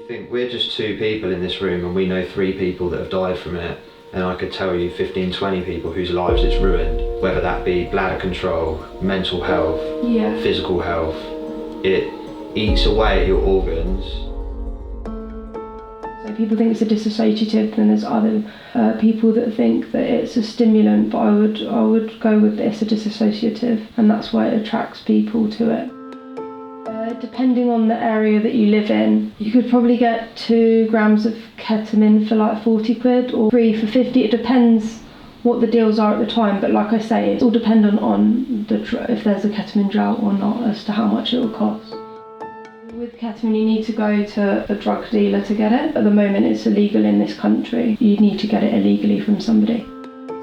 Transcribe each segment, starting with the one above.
You think we're just 2 people in this room and we know 3 people that have died from it, and I could tell you 15, 20 people whose lives it's ruined, whether that be bladder control, mental health, physical health. It eats away at your organs. So people think it's a dissociative, then there's other people that think that it's a stimulant, but I would go with it's a dissociative, and that's why it attracts people to it. Depending on the area that you live in, you could probably get 2 grams of ketamine for like 40 quid or 3 for 50. It depends what the deals are at the time, but like I say, it's all dependent on if there's a ketamine drought or not as to how much it will cost. With ketamine, you need to go to a drug dealer to get it. At the moment, it's illegal in this country. You need to get it illegally from somebody.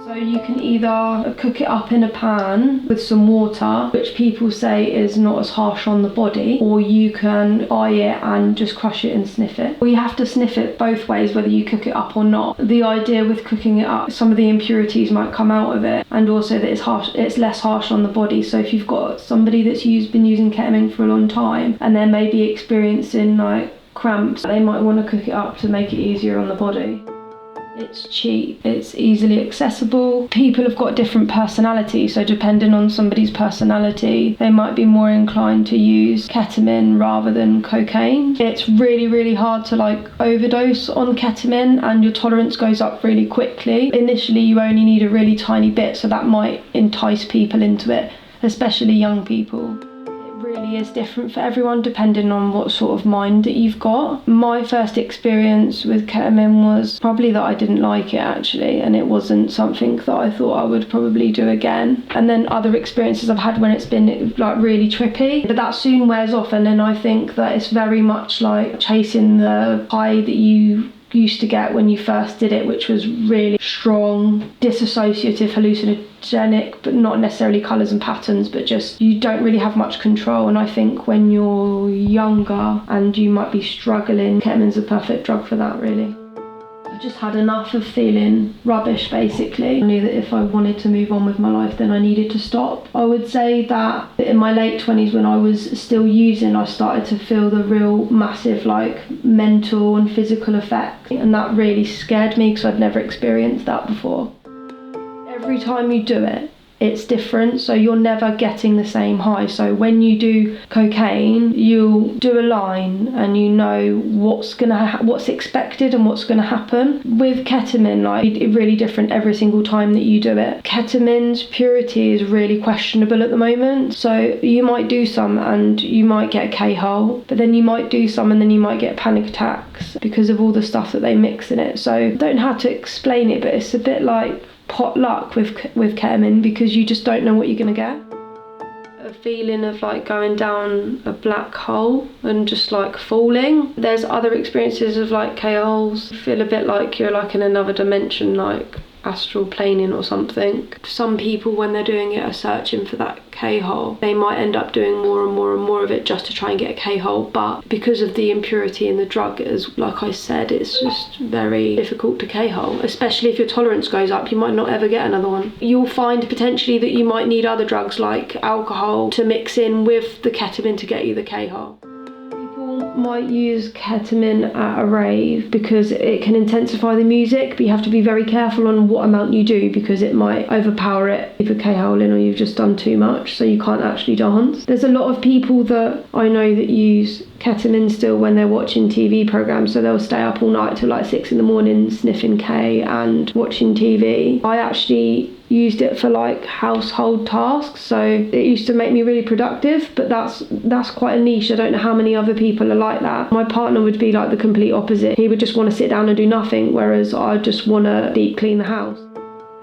So you can either cook it up in a pan with some water, which people say is not as harsh on the body, or you can buy it and just crush it and sniff it. Well, you have to sniff it both ways, whether you cook it up or not. The idea with cooking it up, some of the impurities might come out of it, and also that it's less harsh on the body. So if you've got somebody that's been using ketamine for a long time and they're maybe experiencing like cramps, they might want to cook it up to make it easier on the body. It's cheap, it's easily accessible. People have got different personalities, so depending on somebody's personality, they might be more inclined to use ketamine rather than cocaine. It's really, really hard to like overdose on ketamine, and your tolerance goes up really quickly. Initially, you only need a really tiny bit, so that might entice people into it, especially young people. Really is different for everyone depending on what sort of mind that you've got. My first experience with ketamine was probably that I didn't like it actually, and it wasn't something that I thought I would probably do again. And then other experiences I've had when it's been like really trippy, but that soon wears off, and then I think that it's very much like chasing the high that you used to get when you first did it, which was really strong, dissociative, hallucinogenic, but not necessarily colours and patterns, but just you don't really have much control. And I think when you're younger and you might be struggling, ketamine's a perfect drug for that, really. I just had enough of feeling rubbish, basically. I knew that if I wanted to move on with my life, then I needed to stop. I would say that in my late 20s, when I was still using, I started to feel the real massive like mental and physical effects, and that really scared me because I'd never experienced that before. Every time you do it, it's different, so you're never getting the same high. So when you do cocaine, you'll do a line and you know what's expected and what's gonna happen. With ketamine, like, it's really different every single time that you do it. Ketamine's purity is really questionable at the moment, so you might do some and you might get a K-hole, but then you might do some and then you might get panic attacks because of all the stuff that they mix in it. So I don't know how to explain it, but it's a bit like pot luck with ketamine, because you just don't know what you're gonna get. A feeling of like going down a black hole and just like falling. There's other experiences of like K-holes. You feel a bit like you're like in another dimension, like astral planing or something. Some people, when they're doing it, are searching for that K-hole. They might end up doing more and more and more of it just to try and get a K-hole, but because of the impurity in the drug, is like I said, it's just very difficult to K-hole, especially if your tolerance goes up. You might not ever get another one. You'll find potentially that you might need other drugs like alcohol to mix in with the ketamine to get you the K-hole. Might use ketamine at a rave because it can intensify the music, but you have to be very careful on what amount you do because it might overpower it if you're K-holing or you've just done too much, so you can't actually dance. There's a lot of people that I know that use ketamine still when they're watching TV programs, so they'll stay up all night till like 6 a.m. sniffing K and watching TV. I actually used it for like household tasks, so it used to make me really productive, but that's quite a niche. I don't know how many other people are like that. My partner would be like the complete opposite. He would just want to sit down and do nothing, whereas I just want to deep clean the house.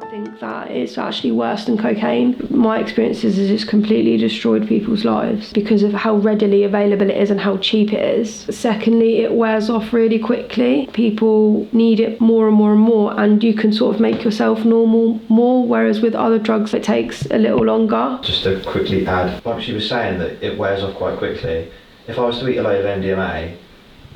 I think that it's actually worse than cocaine. My experiences is it's completely destroyed people's lives because of how readily available it is and how cheap it is. Secondly, it wears off really quickly. People need it more and more and more, and you can sort of make yourself normal more, whereas with other drugs it takes a little longer. Just to quickly add, like she was saying that it wears off quite quickly. If I was to eat a load of MDMA,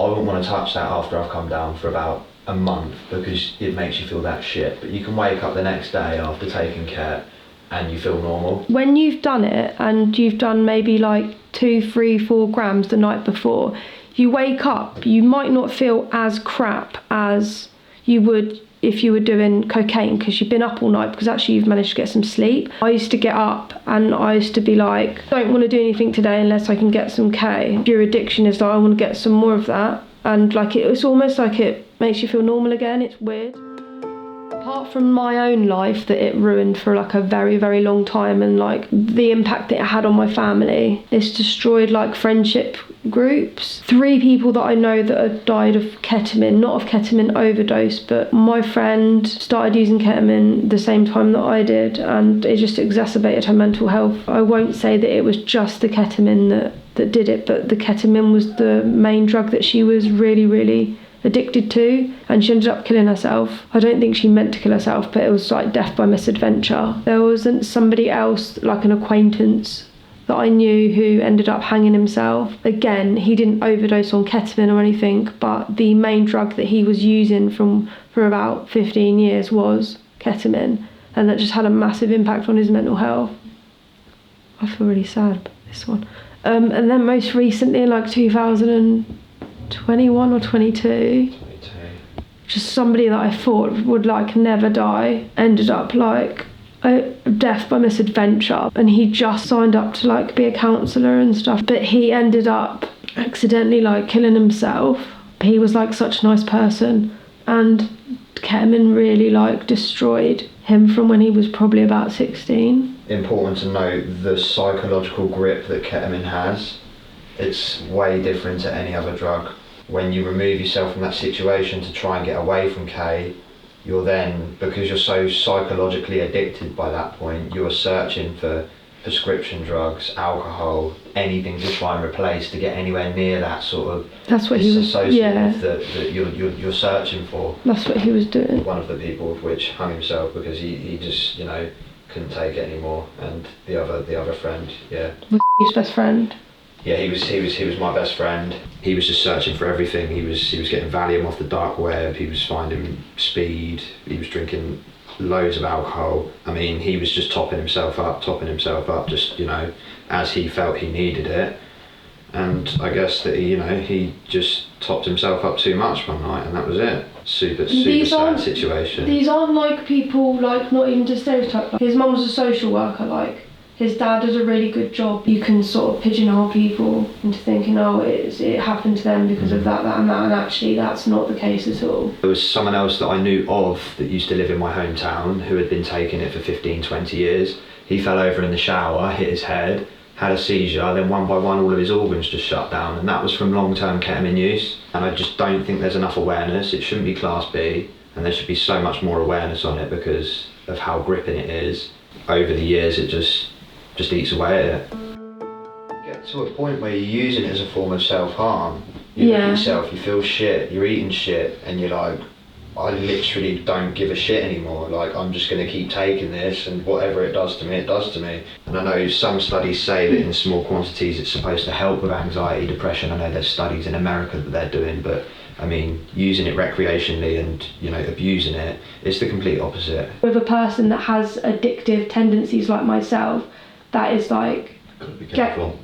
I wouldn't want to touch that after I've come down for about a month because it makes you feel that shit, but you can wake up the next day after taking Ket and you feel normal. When you've done it and you've done maybe like 2, 3, 4 grams the night before, you wake up, you might not feel as crap as you would if you were doing cocaine, because you've been up all night, because actually you've managed to get some sleep. I used to get up and I used to be like, don't want to do anything today unless I can get some K. Your addiction is like, I want to get some more of that. And like it's almost like it makes you feel normal again. It's weird. Apart from my own life that it ruined for like a very, very long time, and like the impact that it had on my family, it's destroyed like friendship groups. 3 people that I know that have died of ketamine, not of ketamine overdose, but my friend started using ketamine the same time that I did, and it just exacerbated her mental health. I won't say that it was just the ketamine that did it, but the ketamine was the main drug that she was really, really addicted to, and she ended up killing herself. I don't think she meant to kill herself, but it was like death by misadventure. There wasn't somebody else, like an acquaintance that I knew, who ended up hanging himself. Again, he didn't overdose on ketamine or anything, but the main drug that he was using for about 15 years was ketamine, and that just had a massive impact on his mental health. I feel really sad about this one. And then most recently, in like 2021 or 22, just somebody that I thought would like never die ended up like a death by misadventure, and he just signed up to like be a counsellor and stuff, but he ended up accidentally like killing himself. He was like such a nice person, and ketamine really like destroyed him from when he was probably about 16. Important to note the psychological grip that ketamine has. It's way different to any other drug. When you remove yourself from that situation to try and get away from K, you're then, because you're so psychologically addicted by that point, you're searching for prescription drugs, alcohol, anything to try and replace, to get anywhere near that sort of disassociative that you're searching for. That's what he was doing. One of the people which hung himself because he just, you know, couldn't take it anymore, and the other friend, was his best friend. Yeah, he was my best friend. He was just searching for everything. He was getting Valium off the dark web. He was finding speed. He was drinking loads of alcohol. I mean, he was just topping himself up, just, you know, as he felt he needed it. And I guess that he just topped himself up too much one night, and that was it. Super sad situation. These aren't like people, like, not even to stereotype. Like, his mum was a social worker, like. His dad did a really good job. You can sort of pigeonhole people into thinking, it happened to them because of that and that, and actually that's not the case at all. There was someone else that I knew of that used to live in my hometown who had been taking it for 15, 20 years. He fell over in the shower, hit his head, had a seizure, then one by one all of his organs just shut down, and that was from long-term ketamine use. And I just don't think there's enough awareness. It shouldn't be class B, and there should be so much more awareness on it because of how gripping it is. Over the years it just eats away at it. Get to a point where you're using it as a form of self-harm. You look at yourself, you feel shit, you're eating shit, and you're like, I literally don't give a shit anymore. Like, I'm just going to keep taking this, and whatever it does to me, it does to me. And I know some studies say that in small quantities it's supposed to help with anxiety, depression. I know there's studies in America that they're doing, but I mean, using it recreationally and, abusing it, it's the complete opposite. With a person that has addictive tendencies like myself, that is like, gotta be careful.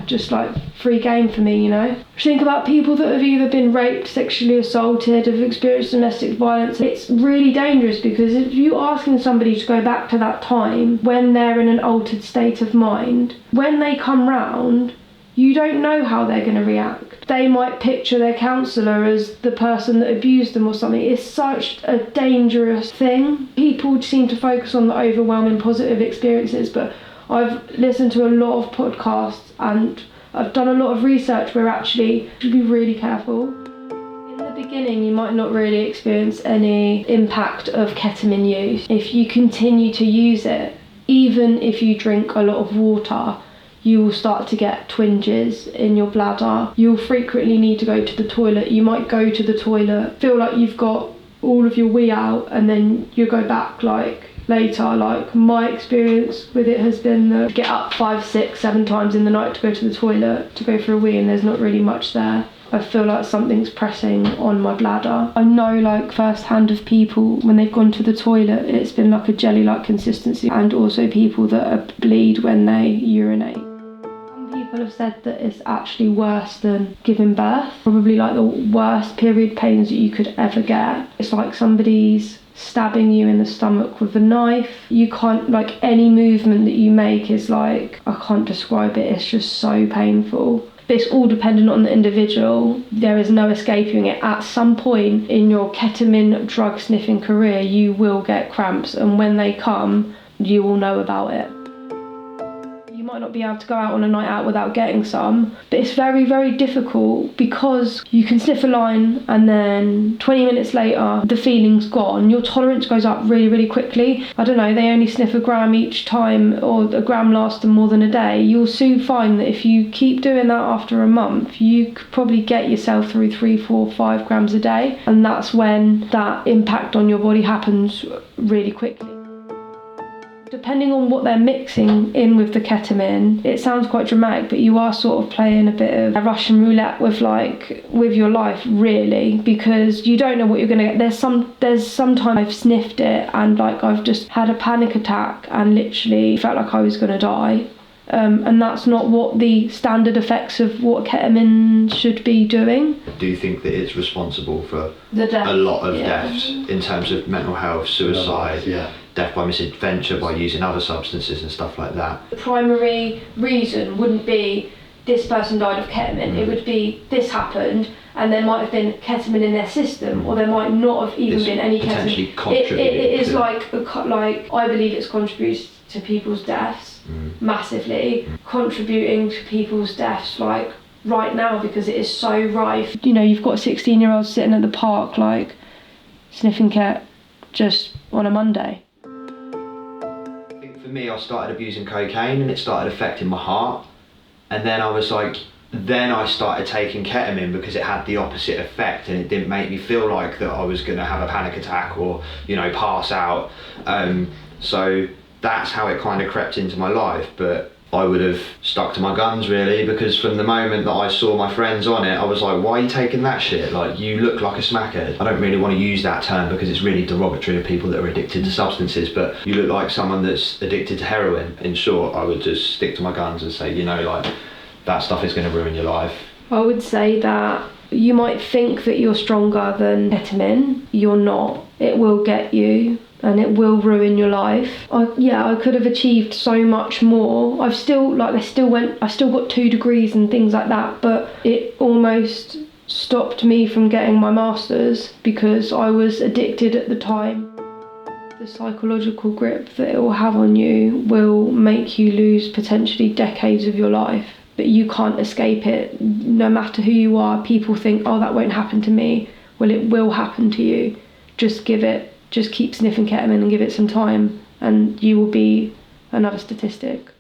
Just like free game for me, Think about people that have either been raped, sexually assaulted, have experienced domestic violence. It's really dangerous because if you're asking somebody to go back to that time when they're in an altered state of mind, when they come round, you don't know how they're going to react. They might picture their counsellor as the person that abused them or something. It's such a dangerous thing. People seem to focus on the overwhelming positive experiences, but I've listened to a lot of podcasts and I've done a lot of research where actually you should be really careful. In the beginning, you might not really experience any impact of ketamine use. If you continue to use it, even if you drink a lot of water, you will start to get twinges in your bladder. You'll frequently need to go to the toilet. You might go to the toilet, feel like you've got all of your wee out, and then you go back like later. Like, my experience with it has been that get up 5, 6, 7 times in the night to go to the toilet to go for a wee, and there's not really much there. I feel like something's pressing on my bladder. I know, like, first-hand of people when they've gone to the toilet, it's been like a jelly-like consistency, and also people that bleed when they urinate. Some People have said that it's actually worse than giving birth. Probably like the worst period pains that you could ever get. It's like somebody's stabbing you in the stomach with a knife. You can't, like, any movement that you make is like, I can't describe it, it's just so painful. But it's all dependent on the individual. There is no escaping it. At some point in your ketamine drug sniffing career, you will get cramps, and when they come, you will know about it. You might not be able to go out on a night out without getting some, but it's very, very difficult because you can sniff a line and then 20 minutes later the feeling's gone. Your tolerance goes up really, really quickly. I don't know, they only sniff a gram each time, or a gram lasts them more than a day. You'll soon find that if you keep doing that after a month, you could probably get yourself through 3, 4, 5 grams a day, and that's when that impact on your body happens really quickly. Depending on what they're mixing in with the ketamine, it sounds quite dramatic, but you are sort of playing a bit of a Russian roulette with your life, really, because you don't know what you're going to get. There's sometimes I've sniffed it and like I've just had a panic attack and literally felt like I was going to die. And that's not what the standard effects of what ketamine should be doing. Do you think that it's responsible for The a lot of deaths in terms of mental health, suicide, death by misadventure, by using other substances and stuff like that? The primary reason wouldn't be this person died of ketamine. It would be this happened, and there might have been ketamine in their system, or there might not have even been any ketamine. It is like I believe it's contributed to people's deaths massively, contributing to people's deaths like right now because it is so rife. You know, you've got 16-year-olds sitting at the park like sniffing ket just on a Monday. I think for me, I started abusing cocaine and it started affecting my heart, and then I was like, then I started taking ketamine because it had the opposite effect and it didn't make me feel like that I was going to have a panic attack or, you know, pass out. So that's how it kind of crept into my life, but I would have stuck to my guns really, because from the moment that I saw my friends on it, I was like, why are you taking that shit? Like, you look like a smackhead. I don't really want to use that term because it's really derogatory of people that are addicted to substances, but you look like someone that's addicted to heroin. In short, I would just stick to my guns and say, you know, like, that stuff is going to ruin your life. I would say that you might think that you're stronger than ketamine. You're not. It will get you and it will ruin your life. I could have achieved so much more. I still got 2 degrees and things like that, but it almost stopped me from getting my master's because I was addicted at the time. The psychological grip that it will have on you will make you lose potentially decades of your life, but you can't escape it. No matter who you are, people think, oh, that won't happen to me. Well, it will happen to you. Just keep sniffing ketamine and give it some time, and you will be another statistic.